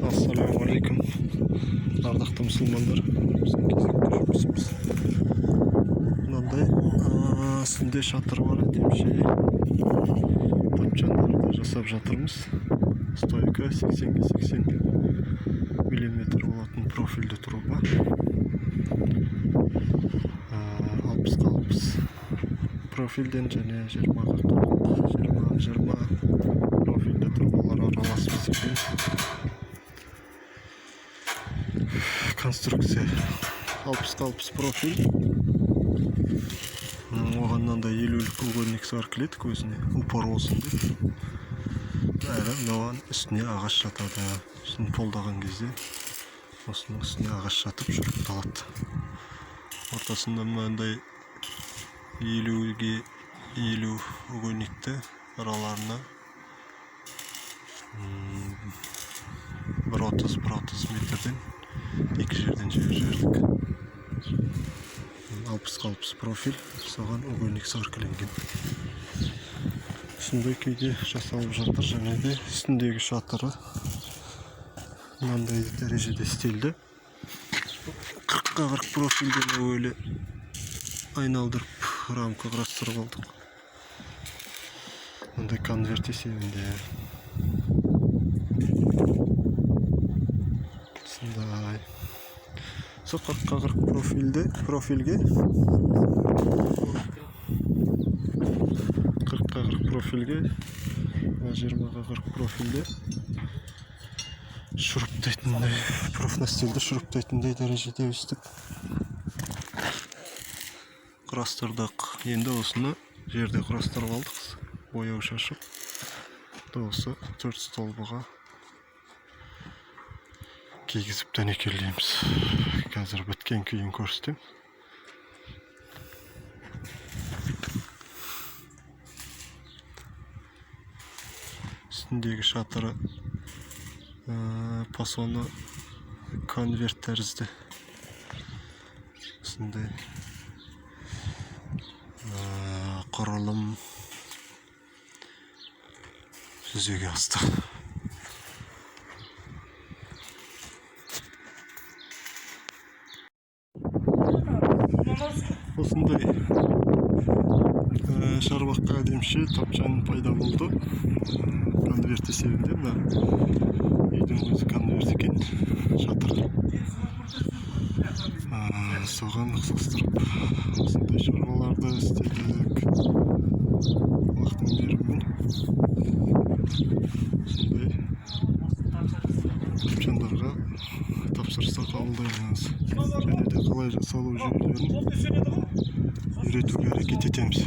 Assalamu alaikum. Ардактуу мусулмандар. Биздин кезекти жұмысымыз. Мынандай үстүндө шатыр бар, демши тапчандарды жасап жатырмыз. Стойка 80-80 мм болатын профилді труба. 60-60 профилден және 20-20 профилді трубалар араласып екен. Конструкция 60-60 профиль. Оған мынандай 50-лік угольник бар келеді көзіне, упор болсын деп. Мынаған үстіне ағаш жатады. Үстін полдаған кезде осының үстіне ағаш жатып жүріп ортасында мынандай 50-ге 50 угольникті араларына 130 метрден екі жерден жібердік. 60-60 профиль, соған угольник саркіленген. Үстінде кейде жасалып жатыр, және де үстіндегі шатыры мынандай дәрежеде істелді. 40-40 профильден өйлі айналдырып рамка құрастырып алдық. Мындай конверт есебінде. Сындай. Со 40-40 профильге 40-40 профильге 20-40 профильде шуруптайтындай, профнастилді шуруптайтындай дәрежеде өстіп құрастырдық. Енді осыны жерде құрастырып алдық. Бояу шашып, осы 4 столбыға кигізіп дәнекерлейміз. Қазір біткен күйін көрсетем. Үстіндегі шатыры пасоны конверт тәрізді. Үстінде құрылым жүзеге асты. Осындай шарбаққа демші тапчан пайда болды. Конверт есебінде, үйдің өзі конверт екен, шатыр. Соған ұқсастырып, осындай шаруаларды істедік. Уақытын берумен осындай тапчандарға тапсырыста қабылдаймыз. Және де қалай жасалу жүйелерін үйретуге әрекет етеміз.